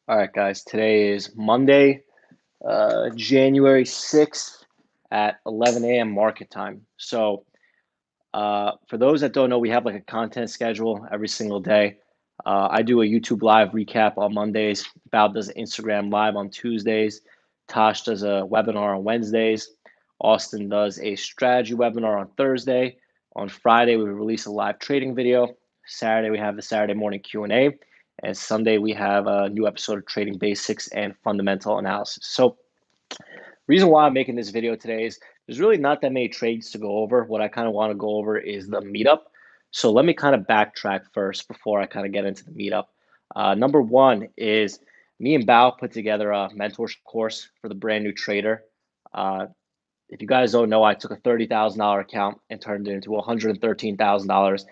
All right, guys. Today is Monday, January 6th at 11 a.m. market time. For those that don't know, we have like a content schedule every single day. I do a YouTube live recap on Mondays. Bao does Instagram live on Tuesdays. Tosh does a webinar on Wednesdays. Austin does a strategy webinar on Thursday. On Friday, we release a live trading video. Saturday, we have the Saturday morning Q&A. And Sunday, we have a new episode of Trading Basics and Fundamental Analysis. So reason why I'm making this video today is there's really not that many trades to go over. What I kind of want to go over is the meetup. So let me kind of backtrack first before I kind of get into the meetup. Number one is me and Bao put together a mentorship course for the brand new trader. If you guys don't know, I took a $30,000 account and turned it into $113,000.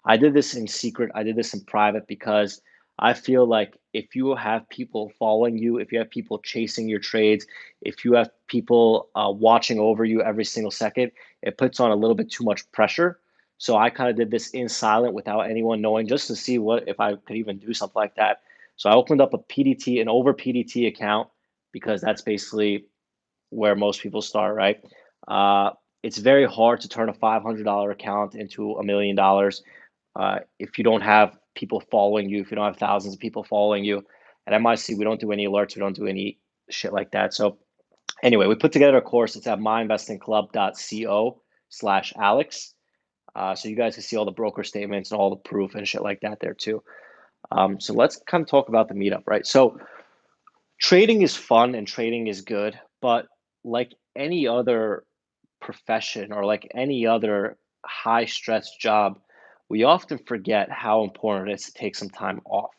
I did this in secret. I did this in private because I feel like if you have people following you, if you have people chasing your trades, if you have people watching over you every single second, it puts on a little bit too much pressure. So I kind of did this in silent without anyone knowing, just to see what if I could even do something like that. So I opened up a PDT, an over PDT account, because that's basically where most people start, right? It's very hard to turn a $500 account into $1 million if you don't have people following you, if you don't have thousands of people following you. At MIC, we don't do any alerts, we don't do any shit like that. So anyway, we put together a course. It's at myinvestingclub.co/Alex. So you guys can see all the broker statements and all the proof and shit like that there too. So let's kind of talk about the meetup, right? So trading is fun and trading is good, but like any other profession or like any other high stress job, we often forget how important it is to take some time off.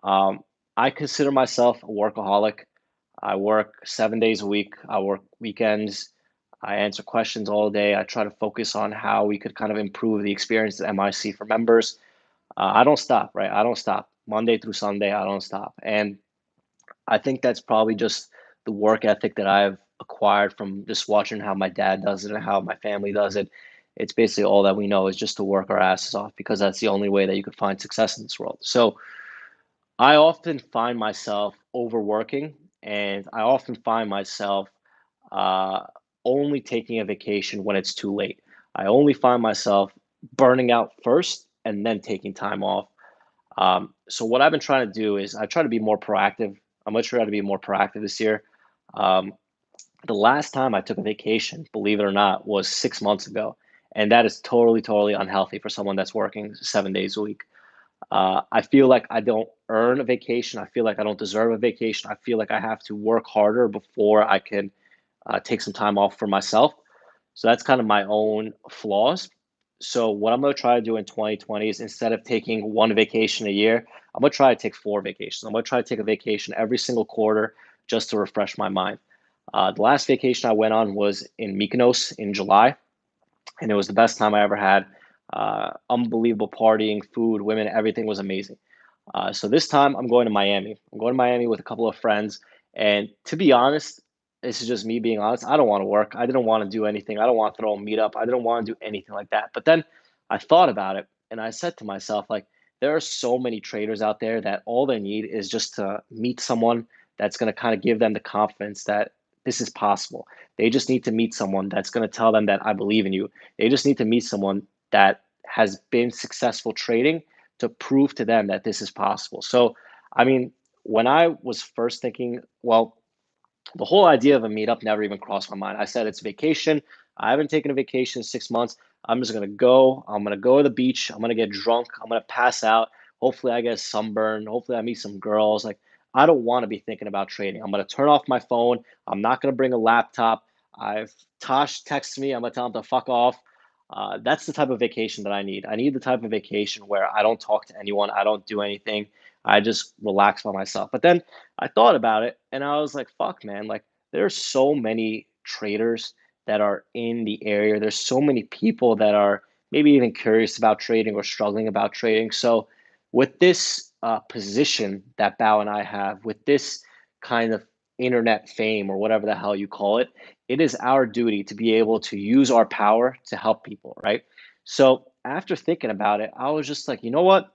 Um, I consider myself a workaholic. I work 7 days a week. I work weekends. I answer questions all day. I try to focus on how we could kind of improve the experience at MIC for members. I don't stop, right? I don't stop. Monday through Sunday, I don't stop. And I think that's probably just the work ethic that I've acquired from just watching how my dad does it and how my family does it. It's basically all that we know is just to work our asses off because that's the only way that you could find success in this world. So I often find myself overworking and I often find myself uh, only taking a vacation when it's too late. I only find myself burning out first and then taking time off. So what I've been trying to do is I try to be more proactive. I'm gonna try to be more proactive this year. Um, the last time I took a vacation, believe it or not, was 6 months ago, and that is totally, totally unhealthy for someone that's working 7 days a week. I feel like I don't earn a vacation. I feel like I don't deserve a vacation. I feel like I have to work harder before I can take some time off for myself. So that's kind of my own flaws. So what I'm going to try to do in 2020 is instead of taking one vacation a year, I'm going to try to take four vacations. I'm going to try to take a vacation every single quarter just to refresh my mind. The last vacation I went on was in Mykonos in July, and it was the best time I ever had. Unbelievable partying, food, women, everything was amazing. So this time I'm going to Miami. I'm going to Miami with a couple of friends. And to be honest, this is just me being honest. I don't want to work. I didn't want to do anything. I don't want to throw a meetup. I didn't want to do anything like that. But then I thought about it and I said to myself, like, there are so many traders out there that all they need is just to meet someone that's going to kind of give them the confidence that this is possible. They just need to meet someone that's going to tell them that I believe in you. They just need to meet someone that has been successful trading to prove to them that this is possible. So, I mean, when I was first thinking, well, the whole idea of a meetup never even crossed my mind. I said it's vacation. I haven't taken a vacation in 6 months. I'm just gonna go. I'm gonna go to the beach. I'm gonna get drunk. I'm gonna pass out. Hopefully, I get sunburned. Hopefully, I meet some girls. Like, I don't want to be thinking about trading. I'm gonna turn off my phone. I'm not gonna bring a laptop. I've Tosh texts me. I'm gonna tell him to fuck off. That's the type of vacation that I need. I need the type of vacation where I don't talk to anyone. I don't do anything. I just relax by myself. But then I thought about it and I was like, fuck, man, like there's so many traders that are in the area. There's so many people that are maybe even curious about trading or struggling about trading. So, with this position that Bao and I have, with this kind of internet fame or whatever the hell you call it, it is our duty to be able to use our power to help people, right? So, after thinking about it, I was just like, you know what?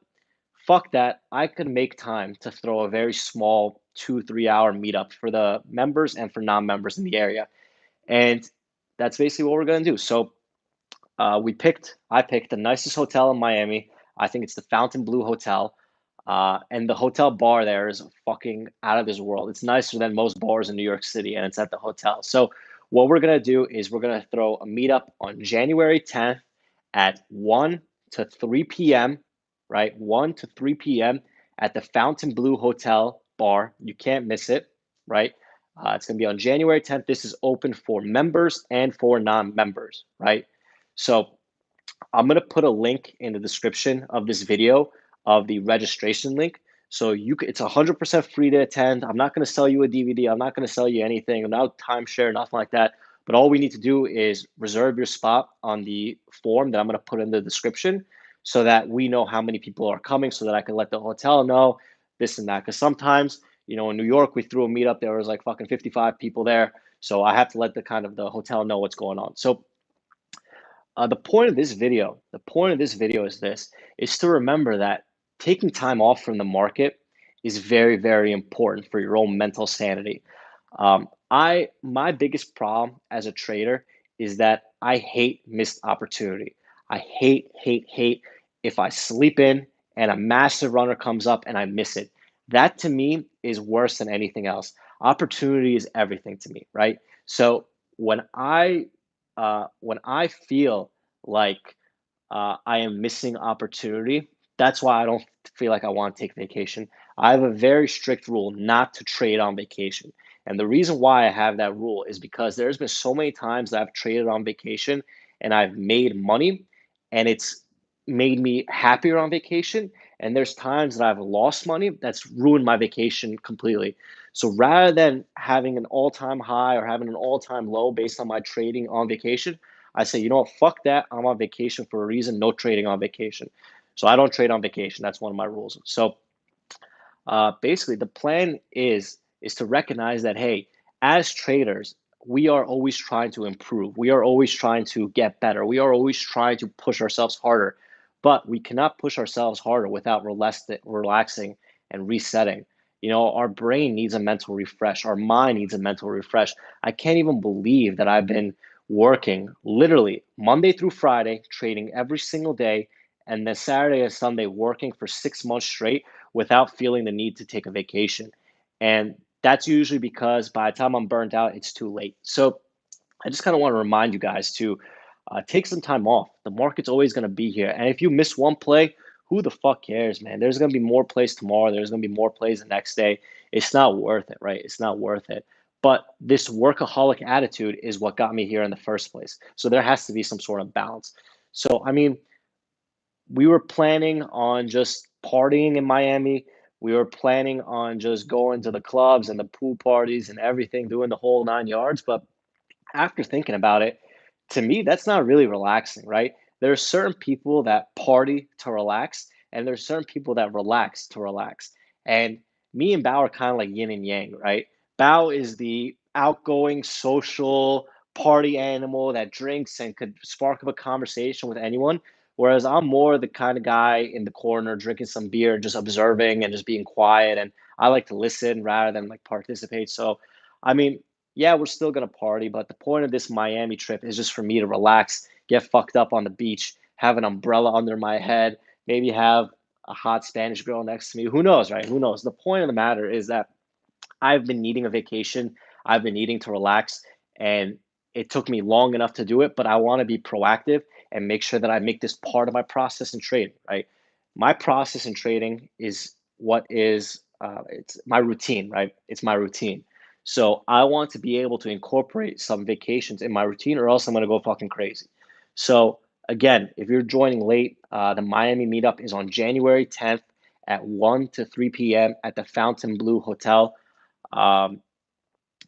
fuck that. I could make time to throw a very small 2, 3 hour meetup for the members and for non-members in the area. And that's basically what we're going to do. So I picked the nicest hotel in Miami. I think it's the Fontainebleau Hotel. And the hotel bar there is fucking out of this world. It's nicer than most bars in New York City, and it's at the hotel. So what we're gonna do is we're gonna throw a meetup on January 10th at 1 to 3 p.m. Right, 1 to 3 p.m. at the Fontainebleau Hotel bar. You can't miss it. Right, it's gonna be on January 10th. This is open for members and for non-members. Right, so I'm going to put a link in the description of this video of the registration link. So it's 100% free to attend. I'm not going to sell you a DVD. I'm not going to sell you anything. No timeshare, nothing like that. But all we need to do is reserve your spot on the form that I'm going to put in the description so that we know how many people are coming so that I can let the hotel know this and that. Because sometimes, in New York, we threw a meetup. There was like fucking 55 people there. So I have to let the hotel know what's going on. So the point of this video is to remember that taking time off from the market is very, very important for your own mental sanity. My biggest problem as a trader is that I hate missed opportunity. I hate if I sleep in and a massive runner comes up and I miss it. That to me is worse than anything else. Opportunity is everything to me, right? So when I feel like I am missing opportunity, that's why I don't feel like I want to take vacation. I have a very strict rule not to trade on vacation. And the reason why I have that rule is because there's been so many times that I've traded on vacation and I've made money and it's made me happier on vacation. And there's times that I've lost money that's ruined my vacation completely. So rather than having an all-time high or having an all-time low based on my trading on vacation, I say, you know what, fuck that. I'm on vacation for a reason. No trading on vacation. So I don't trade on vacation. That's one of my rules. So basically, the plan is to recognize that, hey, as traders, we are always trying to improve. We are always trying to get better. We are always trying to push ourselves harder. But we cannot push ourselves harder without relaxing and resetting. Our brain needs a mental refresh. Our mind needs a mental refresh. I can't even believe that I've been working literally Monday through Friday, trading every single day, and then Saturday and Sunday working for 6 months straight without feeling the need to take a vacation. And that's usually because by the time I'm burnt out, it's too late. So I just kind of want to remind you guys to take some time off. The market's always going to be here. And if you miss one play, who the fuck cares, man? There's going to be more plays tomorrow. There's going to be more plays the next day. It's not worth it, right? It's not worth it. But this workaholic attitude is what got me here in the first place. So there has to be some sort of balance. So, I mean, we were planning on just partying in Miami. We were planning on just going to the clubs and the pool parties and everything, doing the whole 9 yards. But after thinking about it, to me, that's not really relaxing, right? There are certain people that party to relax, and there's certain people that relax to relax. And me and Bao are kind of like yin and yang, right? Bao is the outgoing, social party animal that drinks and could spark up a conversation with anyone. Whereas I'm more the kind of guy in the corner drinking some beer, just observing and just being quiet. And I like to listen rather than like participate. So, I mean, yeah, we're still gonna party, but the point of this Miami trip is just for me to relax, get fucked up on the beach, have an umbrella under my head, maybe have a hot Spanish girl next to me. Who knows, right? Who knows? The point of the matter is that I've been needing a vacation. I've been needing to relax, and it took me long enough to do it, but I want to be proactive and make sure that I make this part of my process in trading, right? My process in trading is it's my routine, right? It's my routine. So I want to be able to incorporate some vacations in my routine, or else I'm going to go fucking crazy. So again, if you're joining late, the Miami meetup is on January 10th at 1 to 3 p.m. at the Fontainebleau Hotel. Um,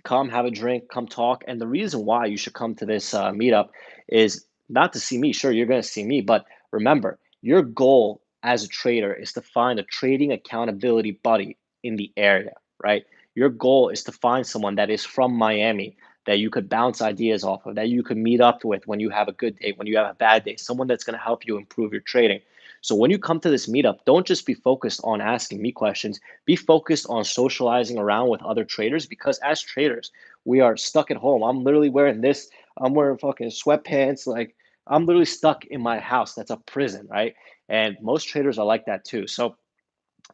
Come have a drink, come talk. And the reason why you should come to this meetup is not to see me. Sure, you're going to see me, but remember, your goal as a trader is to find a trading accountability buddy in the area, right? Your goal is to find someone that is from Miami that you could bounce ideas off of, that you could meet up with when you have a good day, when you have a bad day, someone that's going to help you improve your trading. So when you come to this meetup, don't just be focused on asking me questions, be focused on socializing around with other traders, because as traders, we are stuck at home. I'm literally wearing this, I'm wearing fucking sweatpants, like I'm literally stuck in my house. That's a prison, right? And most traders are like that too. So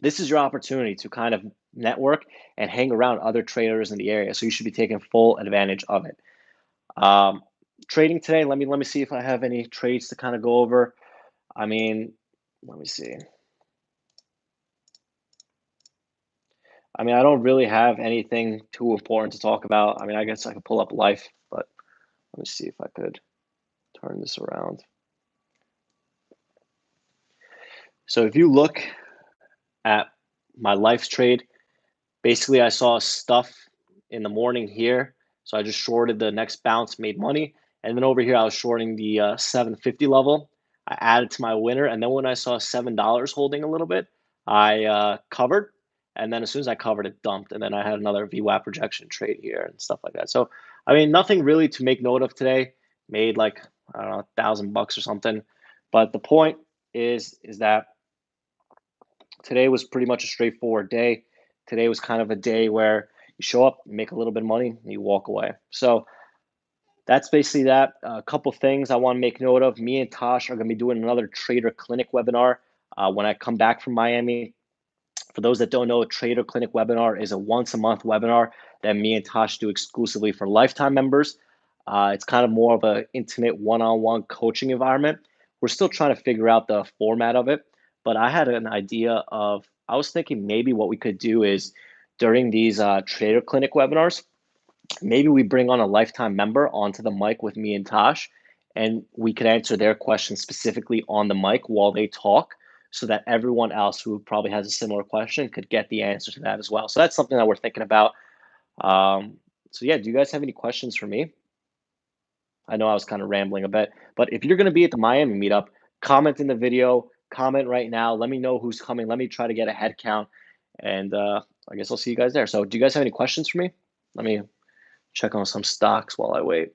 this is your opportunity to kind of network and hang around other traders in the area. So you should be taking full advantage of it. Um, Trading today, let me see if I have any trades to kind of go over. I mean, let me see. I mean, I don't really have anything too important to talk about. I mean, I guess I could pull up life, but let me see if I could turn this around. So if you look at my life trade, basically I saw stuff in the morning here. So I just shorted the next bounce, made money. And then over here, I was shorting the 750 level. I added to my winner. And then when I saw $7 holding a little bit, I covered. And then as soon as I covered, it dumped. And then I had another VWAP rejection trade here and stuff like that. So, I mean, nothing really to make note of today. Made like, I don't know, $1,000 or something. But the point is that today was pretty much a straightforward day. Today was kind of a day where you show up, you make a little bit of money, and you walk away. So that's basically that. A couple things I want to make note of. Me and Tosh are going to be doing another trader clinic webinar when I come back from Miami. For those that don't know, a trader clinic webinar is a once a month webinar that me and Tosh do exclusively for lifetime members. It's kind of more of an intimate one-on-one coaching environment. We're still trying to figure out the format of it, but I had an idea of, I was thinking maybe what we could do is during these trader clinic webinars, maybe we bring on a lifetime member onto the mic with me and Tosh, and we could answer their questions specifically on the mic while they talk, so that everyone else who probably has a similar question could get the answer to that as well. So that's something that we're thinking about. So yeah, do you guys have any questions for me? I know I was kind of rambling a bit, but if you're going to be at the Miami meetup, comment in the video, comment right now. Let me know who's coming. Let me try to get a head count, and I guess I'll see you guys there. So do you guys have any questions for me? Let me check on some stocks while I wait.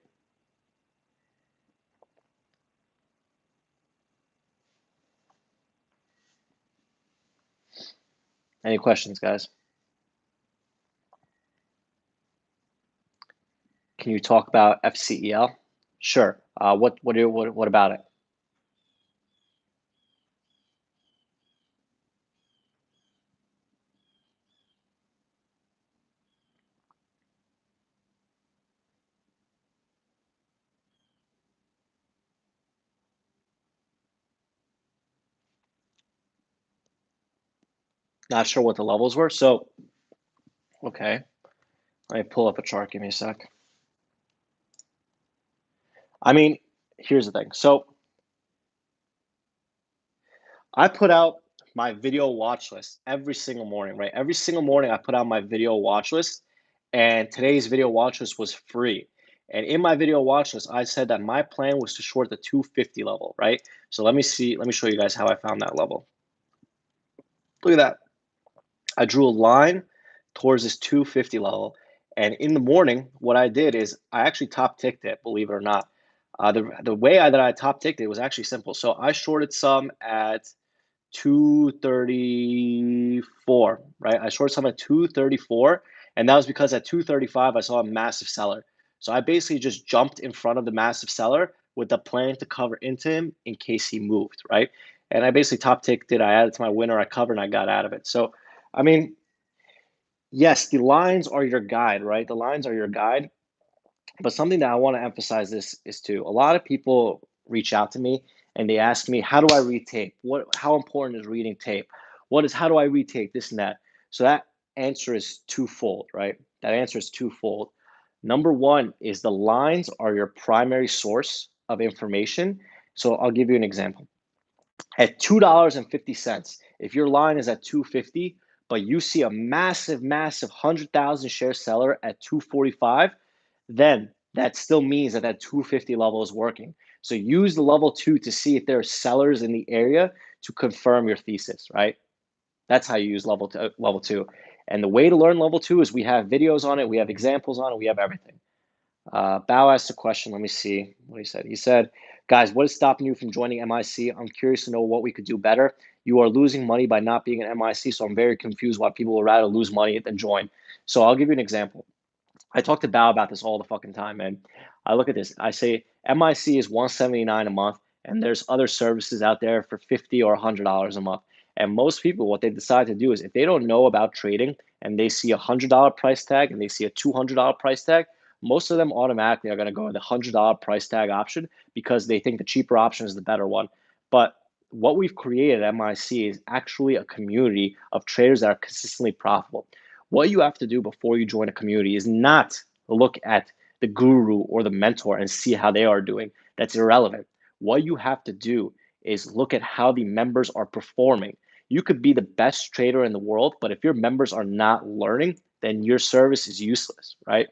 Any questions, guys? Can you talk about FCEL? Sure. What about it? Not sure what the levels were. So, okay. Let me pull up a chart. Give me a sec. I mean, here's the thing. So I put out my video watch list every single morning, right? Every single morning I put out my video watch list, and today's video watch list was free. And in my video watch list, I said that my plan was to short the 250 level, right? So let me show you guys how I found that level. Look at that. I drew a line towards this 250 level. And in the morning, what I did is I actually top ticked it, believe it or not. The way that I top ticked it was actually simple. So I shorted some at 234, right? I shorted some at 234, and that was because at 235 I saw a massive seller. So I basically just jumped in front of the massive seller with the plan to cover into him in case he moved, right? And I basically top ticked it. I added to my winner, I covered, and I got out of it. So, I mean, yes, the lines are your guide, right? The lines are your guide. But something that I want to emphasize this is too. A lot of people reach out to me and they ask me, how do I read tape? How important is reading tape? How do I read tape? This and that. So that answer is twofold, right? That answer is twofold. Number one is the lines are your primary source of information. So I'll give you an example. At $2.50, if your line is at 250, but you see a massive, massive 100,000 share seller at 245, then that still means that that 250 level is working. So use the level 2 to see if there are sellers in the area to confirm your thesis, right? That's how you use level 2. And the way to learn level 2 is we have videos on it, we have examples on it, we have everything. Bao asked a question. Let me see what he said. He said, Guys, what is stopping you from joining MIC? I'm curious to know what we could do better. You are losing money by not being an MIC, so I'm very confused why people would rather lose money than join. So I'll give you an example. I talk to Bao about this all the fucking time, man. I look at this. I say MIC is $179 a month, and there's other services out there for $50 or $100 a month. And most people, what they decide to do is if they don't know about trading and they see a $100 price tag and they see a $200 price tag, most of them automatically are going to go with the $100 price tag option because they think the cheaper option is the better one. But what we've created at MIC is actually a community of traders that are consistently profitable. What you have to do before you join a community is not look at the guru or the mentor and see how they are doing. That's irrelevant. What you have to do is look at how the members are performing. You could be the best trader in the world, but if your members are not learning, then your service is useless, right?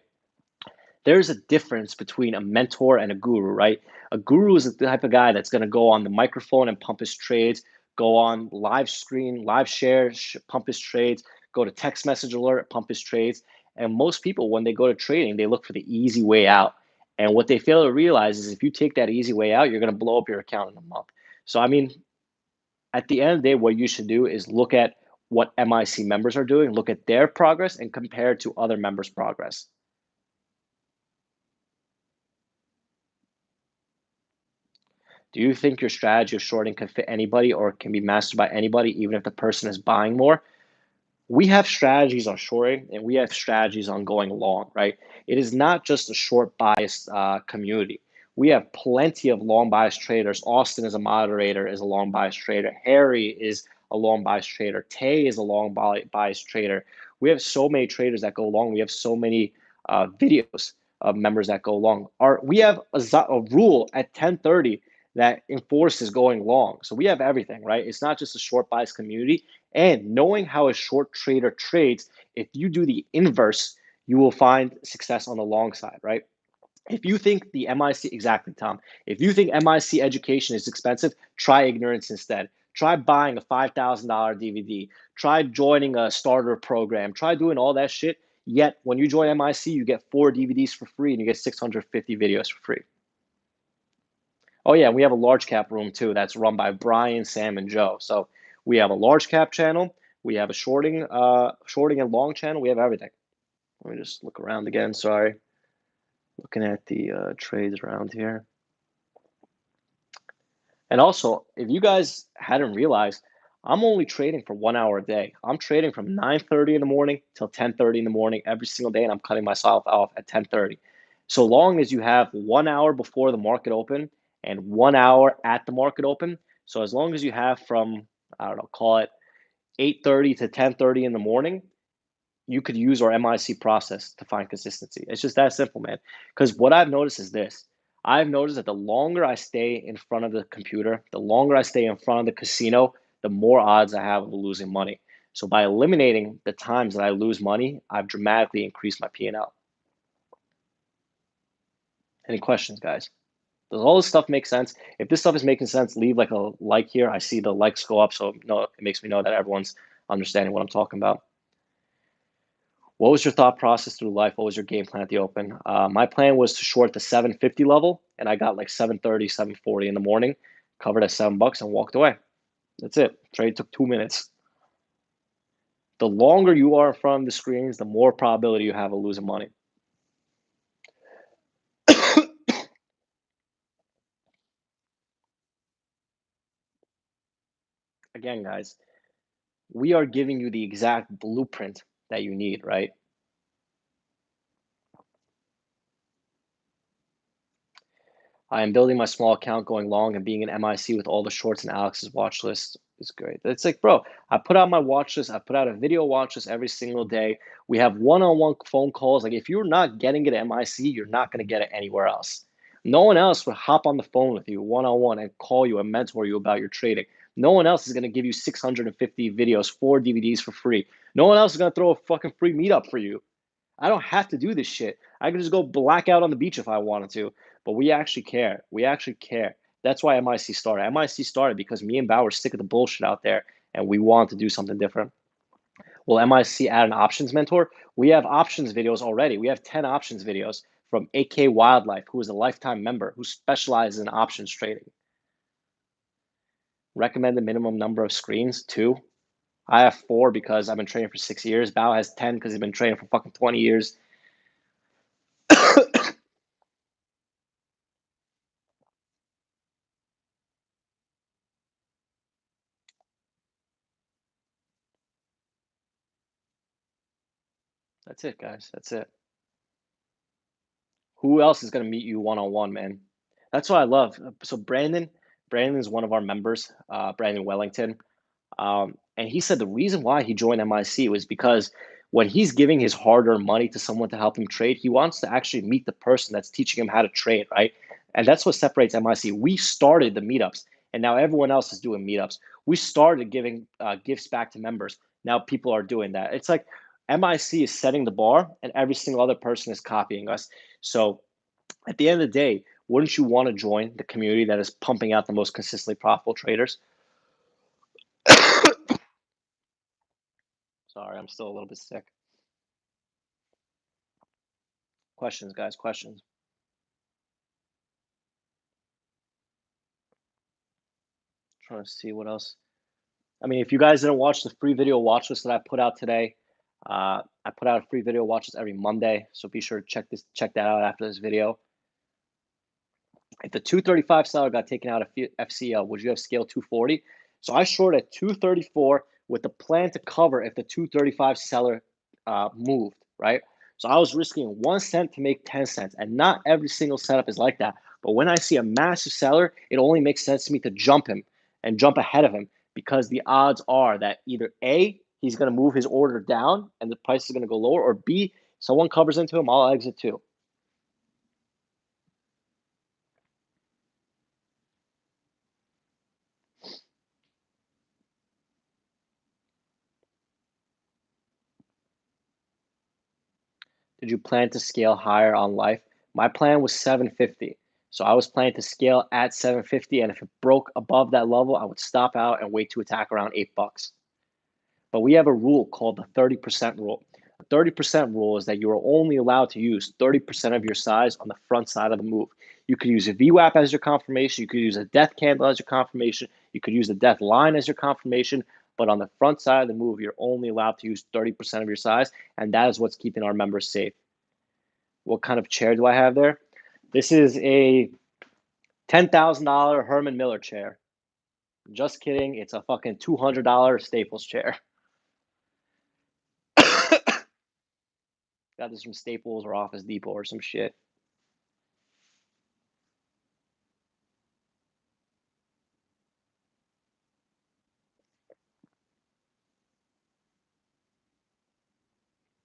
There's a difference between a mentor and a guru, right? A guru is the type of guy that's going to go on the microphone and pump his trades, go on live screen, live share, pump his trades, go to text message alert, pump his trades. And most people, when they go to trading, they look for the easy way out. And what they fail to realize is if you take that easy way out, you're going to blow up your account in a month. So, I mean, at the end of the day, what you should do is look at what MIC members are doing, look at their progress, and compare it to other members' progress. Do you think your strategy of shorting can fit anybody or can be mastered by anybody, even if the person is buying more? We have strategies on shorting and we have strategies on going long, right? It is not just a short bias community. We have plenty of long bias traders. Austin is a moderator, is a long bias trader. Harry is a long bias trader. Tay is a long bias trader. We have so many traders that go long. We have so many videos of members that go long. We have a rule at 10:30 that enforces going long. So we have everything, right? It's not just a short bias community. And knowing how a short trader trades, if you do the inverse, you will find success on the long side, right? If you think the MIC, exactly, Tom, if you think MIC education is expensive, try ignorance instead. Try buying a $5,000 DVD. Try joining a starter program. Try doing all that shit. Yet when you join MIC, you get 4 DVDs for free and you get 650 videos for free. Oh yeah, we have a large cap room too that's run by Brian, Sam, and Joe. So we have a large cap channel, we have a shorting and long channel, we have everything. Let me just look around again, sorry. Looking at the trades around here. And also, if you guys hadn't realized, I'm only trading for 1 hour a day. I'm trading from 9:30 in the morning till 10:30 in the morning every single day, and I'm cutting myself off at 10:30. So long as you have 1 hour before the market open and 1 hour at the market open, so as long as you have from, I don't know, call it 8:30 to 10:30 in the morning, you could use our MIC process to find consistency. It's just that simple, man. Because what I've noticed is this. I've noticed that the longer I stay in front of the computer, the longer I stay in front of the casino, the more odds I have of losing money. So by eliminating the times that I lose money, I've dramatically increased my P&L. Any questions, guys? Does all this stuff make sense? If this stuff is making sense, leave like a like here. I see the likes go up, so it makes me know that everyone's understanding what I'm talking about. What was your thought process through life? What was your game plan at the open? My plan was to short the 750 level, and I got like 730, 740 in the morning, covered at $7 and walked away. That's it. Trade took 2 minutes. The longer you are in front of the screens, the more probability you have of losing money. Again, guys, we are giving you the exact blueprint that you need, right? I am building my small account going long and being an MIC with all the shorts and Alex's watch list is great. It's like, bro, I put out my watch list. I put out a video watch list every single day. We have one-on-one phone calls. Like if you're not getting it at MIC, you're not going to get it anywhere else. No one else will hop on the phone with you one-on-one and call you and mentor you about your trading. No one else is going to give you 650 videos, 4 DVDs for free. No one else is going to throw a fucking free meetup for you. I don't have to do this shit. I can just go black out on the beach if I wanted to. But we actually care. We actually care. That's why MIC started. MIC started because me and Bao were sick of the bullshit out there and we want to do something different. Will MIC add an options mentor? We have options videos already. We have 10 options videos from AK Wildlife, who is a lifetime member who specializes in options trading. Recommended minimum number of screens, 2. I have 4 because I've been trading for 6 years. Bao has 10 because he's been trading for fucking 20 years. That's it, guys. That's it. Who else is going to meet you one-on-one, man? That's what I love. So Brandon is one of our members, Brandon Wellington. And he said the reason why he joined MIC was because when he's giving his hard-earned money to someone to help him trade, he wants to actually meet the person that's teaching him how to trade, right? And that's what separates MIC. We started the meetups, and now everyone else is doing meetups. We started giving gifts back to members. Now people are doing that. It's like MIC is setting the bar, and every single other person is copying us. So at the end of the day, wouldn't you want to join the community that is pumping out the most consistently profitable traders? Sorry, I'm still a little bit sick. Questions, guys, questions. Trying to see what else. I mean, if you guys didn't watch the free video watch list that I put out today, I put out a free video watch list every Monday, so be sure to check that out after this video. If the 235 seller got taken out of FCL, would you have scaled 240? So I shorted at 234 with the plan to cover if the 235 seller moved, right? So I was risking 1 cent to make 10 cents, and not every single setup is like that. But when I see a massive seller, it only makes sense to me to jump him and jump ahead of him because the odds are that either A, he's going to move his order down and the price is going to go lower, or B, someone covers into him, I'll exit too. Did you plan to scale higher on life? My plan was 750. So I was planning to scale at 750, and if it broke above that level, I would stop out and wait to attack around $8. But we have a rule called the 30% rule. The 30% rule is that you are only allowed to use 30% of your size on the front side of the move. You could use a VWAP as your confirmation. You could use a death candle as your confirmation. You could use a death line as your confirmation. But on the front side of the move, you're only allowed to use 30% of your size. And that is what's keeping our members safe. What kind of chair do I have there? This is a $10,000 Herman Miller chair. Just kidding. It's a fucking $200 Staples chair. Got this from Staples or Office Depot or some shit.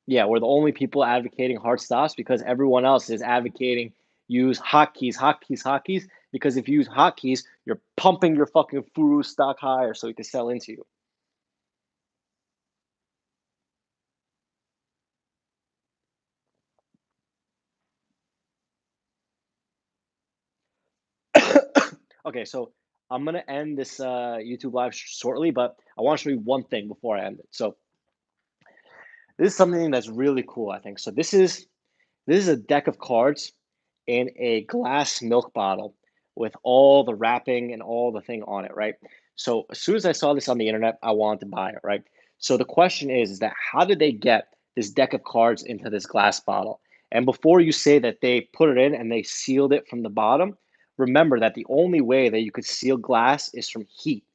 Yeah, we're the only people advocating hard stops because everyone else is advocating use hotkeys, hotkeys, hotkeys. Because if you use hotkeys, you're pumping your fucking Furu stock higher so it can sell into you. Okay, so I'm gonna end this YouTube live shortly, but I want to show you one thing before I end it. So this is something that's really cool, I think. So this is a deck of cards in a glass milk bottle with all the wrapping and all the thing on it, right? So as soon as I saw this on the internet, I wanted to buy it, right? So the question is that how did they get this deck of cards into this glass bottle? And before you say that they put it in and they sealed it from the bottom, remember that the only way that you could seal glass is from heat.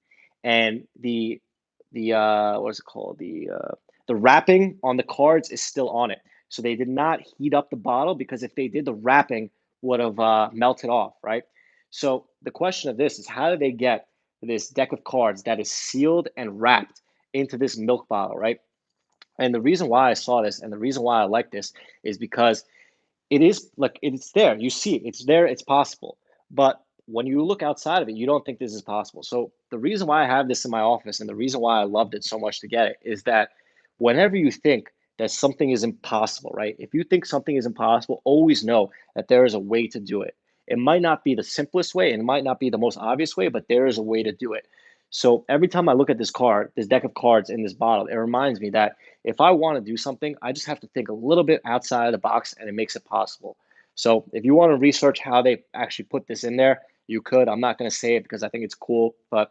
And the what is it called? The wrapping on the cards is still on it. So they did not heat up the bottle because if they did, the wrapping would have melted off, right? So the question of this is how do they get this deck of cards that is sealed and wrapped into this milk bottle, right? And the reason why I saw this and the reason why I like this is because it is like it's there. You see it. It's there. It's possible. But when you look outside of it, you don't think this is possible. So the reason why I have this in my office and the reason why I loved it so much to get it is that whenever you think that something is impossible, right? If you think something is impossible, always know that there is a way to do it. It might not be the simplest way and it might not be the most obvious way, but there is a way to do it. So every time I look at this card, this deck of cards in this bottle, it reminds me that if I want to do something, I just have to think a little bit outside of the box and it makes it possible. So if you want to research how they actually put this in there, you could. I'm not going to say it because I think it's cool, but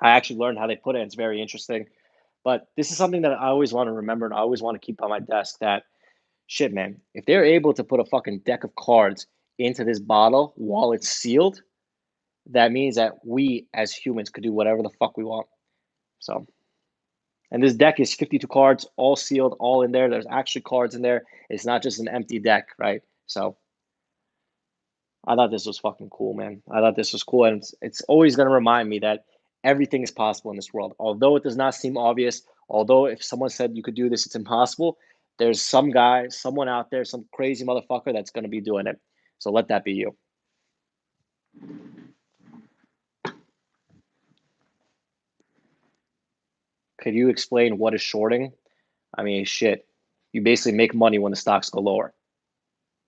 I actually learned how they put it. And it's very interesting. But this is something that I always want to remember and I always want to keep on my desk that shit, man, if they're able to put a fucking deck of cards into this bottle while it's sealed, that means that we as humans could do whatever the fuck we want. So, and this deck is 52 cards, all sealed, all in there. There's actually cards in there. It's not just an empty deck, right? So, I thought this was fucking cool, man. I thought this was cool. And it's always going to remind me that everything is possible in this world. Although it does not seem obvious, although if someone said you could do this, it's impossible, there's some guy, someone out there, some crazy motherfucker that's going to be doing it. So let that be you. Could you explain what is shorting? I mean, shit. You basically make money when the stocks go lower.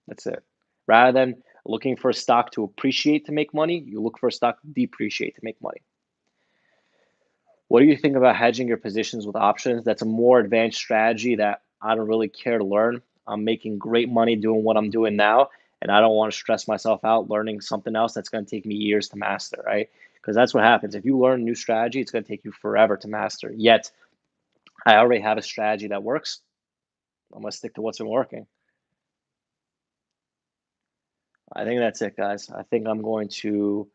That's it. Rather than looking for a stock to appreciate to make money, you look for a stock to depreciate to make money. What do you think about hedging your positions with options? That's a more advanced strategy that I don't really care to learn. I'm making great money doing what I'm doing now, and I don't want to stress myself out learning something else that's going to take me years to master, right? Because that's what happens. If you learn a new strategy, it's going to take you forever to master. Yet, I already have a strategy that works. I'm going to stick to what's been working. I think that's it, guys. I think I'm going to.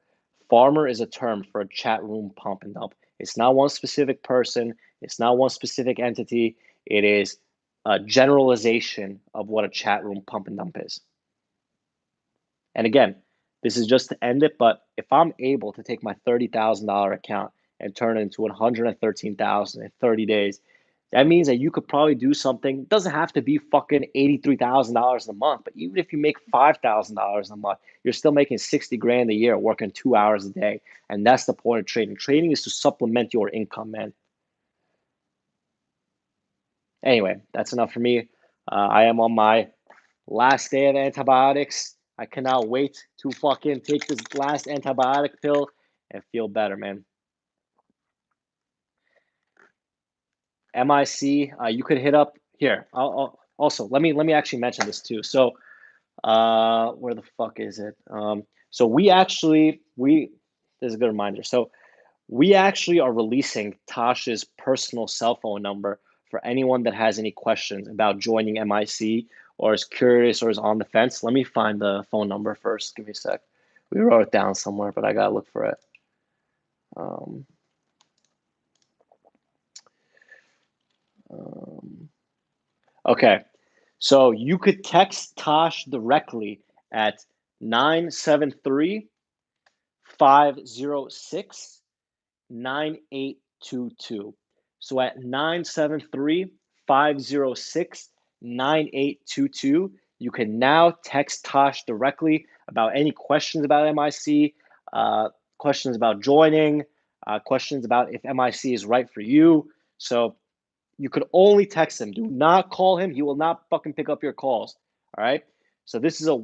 Farmer is a term for a chat room pump and dump. It's not one specific person, it's not one specific entity. It is a generalization of what a chat room pump and dump is. And again, this is just to end it, but if I'm able to take my $30,000 account and turn it into 113,000 in 30 days, that means that you could probably do something. It doesn't have to be fucking $83,000 a month, but even if you make $5,000 a month, you're still making 60 grand a year working 2 hours a day. And that's the point of trading. Trading is to supplement your income, man. Anyway, that's enough for me. I am on my last day of antibiotics. I cannot wait to fucking take this last antibiotic pill and feel better, man. MIC, you could hit up here. Also let me actually mention this too. So, where the fuck is it? So this is a good reminder. So we actually are releasing Tasha's personal cell phone number for anyone that has any questions about joining MIC or is curious or is on the fence. Let me find the phone number first. Give me a sec. We wrote it down somewhere, but I gotta look for it. Okay, so you could text Tosh directly at 973 506 9822. So at 973 506 9822, you can now text Tosh directly about any questions about MIC, questions about joining, questions about if MIC is right for you. So you could only text him. Do not call him. He will not fucking pick up your calls. All right. So this is a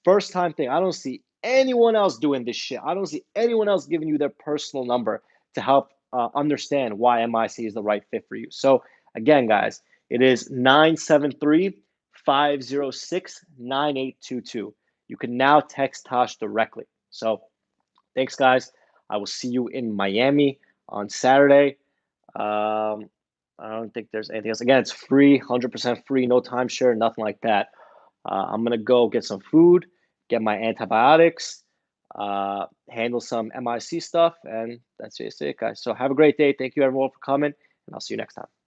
first time thing. I don't see anyone else doing this shit. I don't see anyone else giving you their personal number to help understand why MIC is the right fit for you. So again, guys, it is 973 506 9822. You can now text Tosh directly. So thanks, guys. I will see you in Miami on Saturday. I don't think there's anything else. Again, it's free, 100% free, no timeshare, nothing like that. I'm going to go get some food, get my antibiotics, handle some MIC stuff, and that's just it, guys. So have a great day. Thank you, everyone, for coming, and I'll see you next time.